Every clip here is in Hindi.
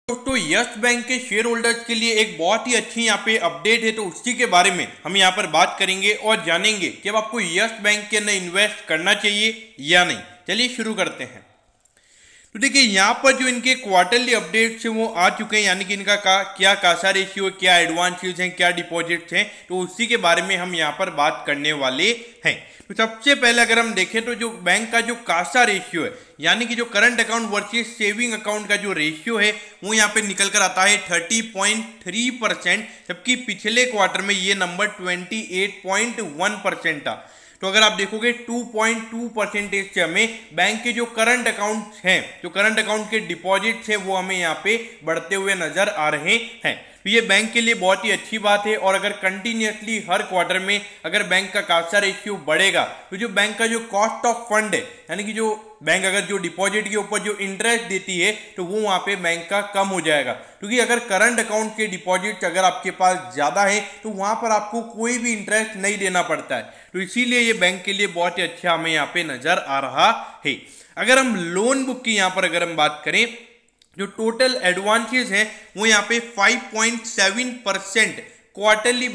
दोस्तों यस बैंक के शेयर होल्डर्स के लिए एक बहुत ही अच्छी यहाँ पे अपडेट है, तो उसी के बारे में हम यहाँ पर बात करेंगे और जानेंगे कि अब आपको यस बैंक के अंदर इन्वेस्ट करना चाहिए या नहीं। चलिए शुरू करते हैं। तो देखिए यहाँ पर जो इनके क्वार्टरली अपडेट्स हैं वो आ चुके हैं, यानी कि इनका क्या कासा रेशियो, क्या एडवांसेस हैं, क्या डिपॉजिट्स हैं, तो उसी के बारे में हम यहाँ पर बात करने वाले हैं। तो सबसे पहले अगर हम देखें तो जो बैंक का जो कासा रेशियो है, यानी कि जो current account versus saving account का जो रेशियो है वो यहाँ पे निकल कर आता है 30.3%, जबकि पिछले क्वार्टर में ये नंबर 28.1% था। तो अगर आप देखोगे 2.2% से हमें बैंक के जो करंट अकाउंट हैं, जो करंट अकाउंट के डिपॉजिट्स हैं, वो हमें यहाँ पे बढ़ते हुए नजर आ रहे हैं। तो ये बैंक के लिए बहुत ही अच्छी बात है। और अगर कंटिन्यूसली हर क्वार्टर में अगर बैंक का कासा रेशियो बढ़ेगा तो जो बैंक का जो कॉस्ट ऑफ फंड है, यानी कि जो बैंक अगर जो डिपॉजिट के ऊपर जो इंटरेस्ट देती है तो वो वहाँ पे बैंक का कम हो जाएगा, क्योंकि अगर करंट अकाउंट के डिपॉजिट अगर आपके पास ज़्यादा है तो वहाँ पर आपको कोई भी इंटरेस्ट नहीं देना पड़ता है। तो इसीलिए ये बैंक के लिए बहुत ही अच्छा हमें यहाँ पे नजर आ रहा है। अगर हम लोन बुक की यहाँ पर अगर हम बात करें, जो टोटल एडवांसेस हैं वो यहाँ पे 5.7% क्वार्टरली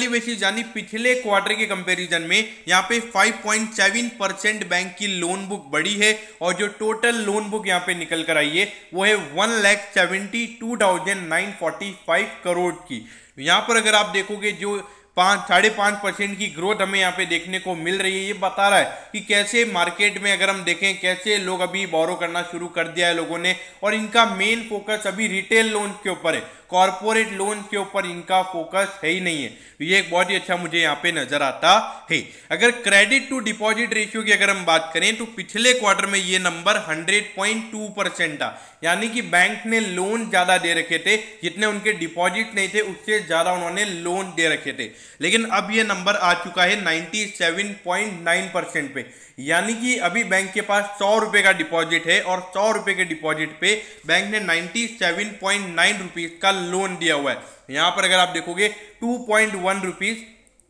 बेसिस यानी पिछले क्वार्टर के कंपैरिजन में यहाँ पे 5.7% बैंक की लोन बुक बढ़ी है। और जो टोटल लोन बुक यहाँ पे निकल कर आई है वो है 1,72,945 करोड़ की। यहाँ पर अगर आप देखोगे जो 5.5% की ग्रोथ हमें यहाँ पे देखने को मिल रही है। ये बता रहा है कि कैसे मार्केट में अगर हम देखें कैसे लोग अभी बोरो करना शुरू कर दिया है लोगों ने, और इनका मेन फोकस अभी रिटेल लोन के ऊपर है, कॉर्पोरेट लोन के ऊपर इनका फोकस है ही नहीं है। तो ये एक बहुत ही अच्छा मुझे यहाँ पे नजर आता है। अगर क्रेडिट टू डिपॉजिट रेशियो की अगर हम बात करें तो पिछले क्वार्टर में ये नंबर 100.2% था, यानी कि बैंक ने लोन ज्यादा दे रखे थे, जितने उनके डिपॉजिट नहीं थे उससे ज्यादा उन्होंने लोन दे रखे थे। लेकिन अब ये नंबर आ चुका है 97.9% पे, यानी कि अभी बैंक के पास 100 रुपए का डिपॉजिट है और 100 रुपए के डिपॉजिट पे बैंक ने 97.9 रुपीज का लोन दिया हुआ है। यहां पर अगर आप देखोगे 2.1 रुपीज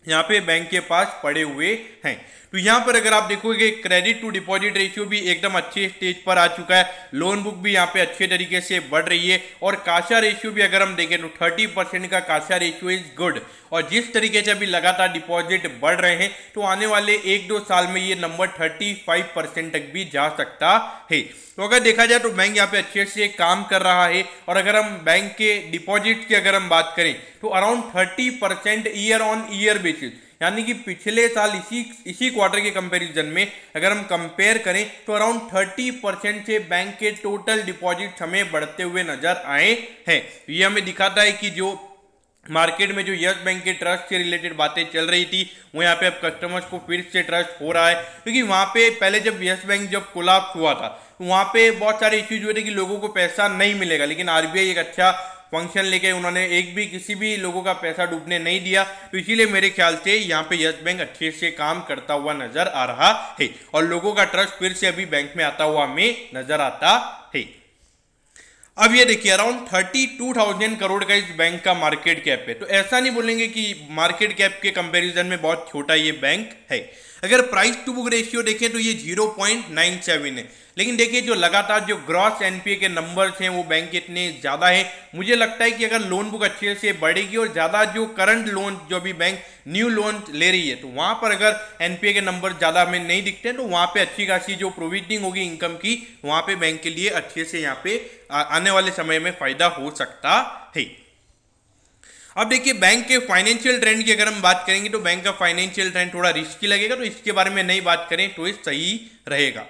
यहाँ पे बैंक के पास पड़े हुए हैं। तो यहाँ पर अगर आप देखोगे क्रेडिट टू डिपॉजिट रेशियो भी एकदम अच्छे स्टेज पर आ चुका है, लोन बुक भी यहाँ पे अच्छे तरीके से बढ़ रही है, और काशा रेशियो भी अगर हम देखें तो 30% का काशा रेशियो इज गुड। और जिस तरीके से अभी लगातार डिपॉजिट बढ़ रहे हैं तो आने वाले 1-2 साल में ये नंबर 35% तक भी जा सकता है। तो अगर देखा जाए तो बैंक यहाँ पे अच्छे से काम कर रहा है। और अगर हम बैंक के डिपॉजिट की अगर हम बात करें तो around 30% year on year basis, यानी कि पिछले साल इसी क्वार्टर के कंपैरिजन में अगर हम कंपेयर करें तो अराउंड 30% से बैंक के टोटल डिपॉजिट हमें बढ़ते हुए नजर आए हैं। ये हमें दिखाता है कि जो मार्केट में जो यस बैंक के ट्रस्ट से रिलेटेड बातें चल रही थी वो यहाँ पे अब कस्टमर्स को फिर से ट्रस्ट हो रहा है, क्योंकि वहाँ पे पहले जब यस बैंक जब कोलैप्स हुआ था तो वहाँ पे बहुत सारे इश्यूज हुए थे कि लोगों को पैसा नहीं मिलेगा, लेकिन आरबीआई एक अच्छा फंक्शन लेके उन्होंने किसी भी लोगों का पैसा डूबने नहीं दिया। तो इसीलिए मेरे ख्याल से यहाँ पे यस बैंक अच्छे से काम करता हुआ नजर आ रहा है और लोगों का ट्रस्ट फिर से अभी बैंक में आता हुआ हमें नजर आता है। अब ये देखिए अराउंड 32,000 करोड़ का इस बैंक का मार्केट कैप है। तो ऐसा नहीं बोलेंगे कि मार्केट कैप के कंपैरिजन में बहुत छोटा ये बैंक है। अगर प्राइस टू बुक रेशियो देखें तो ये 0.97 है, लेकिन देखिए जो लगातार जो ग्रॉस एनपीए के नंबर्स हैं वो बैंक के इतने ज़्यादा है। मुझे लगता है कि अगर लोन बुक अच्छे से बढ़ेगी और ज़्यादा जो करंट लोन जो अभी बैंक न्यू लोन ले रही है तो वहाँ पर अगर एनपीए के नंबर ज़्यादा हमें नहीं दिखते तो वहाँ पे अच्छी खासी जो प्रोविजनिंग होगी इनकम की, वहाँ पे बैंक के लिए अच्छे से यहाँ पे आने वाले समय में फायदा हो सकता है। अब देखिए बैंक के फाइनेंशियल ट्रेंड की अगर हम बात करेंगे तो बैंक का फाइनेंशियल ट्रेंड थोड़ा रिस्की लगेगा, तो इसके बारे में नहीं बात करें तो ये सही रहेगा।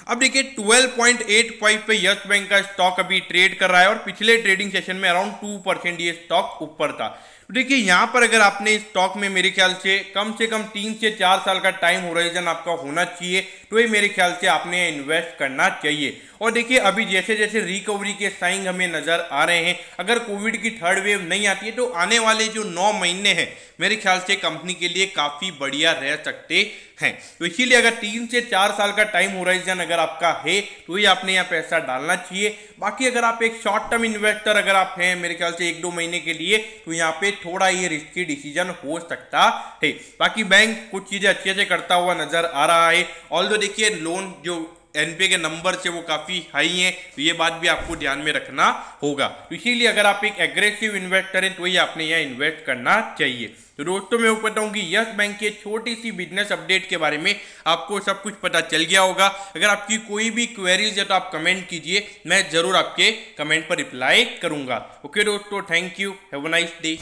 अब देखिए 12.85 पे यस बैंक का स्टॉक अभी ट्रेड कर रहा है और पिछले ट्रेडिंग सेशन में अराउंड 2% ये स्टॉक ऊपर था। तो देखिए यहाँ पर अगर आपने स्टॉक में मेरे ख्याल से कम 3 से 4 साल का टाइम होराइजन आपका होना चाहिए, तो ये मेरे ख्याल से आपने इन्वेस्ट करना चाहिए। और देखिए अभी जैसे जैसे रिकवरी के साइन हमें नजर आ रहे हैं, अगर कोविड की थर्ड वेव नहीं आती है तो आने वाले जो 9 महीने हैं मेरे ख्याल से कंपनी के लिए काफी बढ़िया रह सकते हैं। तो इसीलिए अगर 3 से 4 साल का टाइम होराइजन अगर आपका है तो ही आपने यहाँ पैसा डालना चाहिए। बाकी अगर आप एक शॉर्ट टर्म इन्वेस्टर अगर आप हैं मेरे ख्याल से 1-2 महीने के लिए, तो यहाँ पे थोड़ा ये रिस्की डिसीजन हो सकता है। बाकी बैंक कुछ चीजें अच्छे से करता हुआ नजर आ रहा है। ऑल्दो देखिए लोन जो एनपीए के नंबर से वो काफ़ी हाई हैं, तो ये बात भी आपको ध्यान में रखना होगा। तो इसीलिए अगर आप एक एग्रेसिव इन्वेस्टर हैं तो ही आपने यहाँ इन्वेस्ट करना चाहिए। तो दोस्तों मैं बताऊं कि यस बैंक की छोटी सी बिजनेस अपडेट के बारे में आपको सब कुछ पता चल गया होगा। अगर आपकी कोई भी क्वेरीज है तो आप कमेंट कीजिए, मैं जरूर आपके कमेंट पर रिप्लाई करूंगा। ओके दोस्तों, thank you, have a nice day.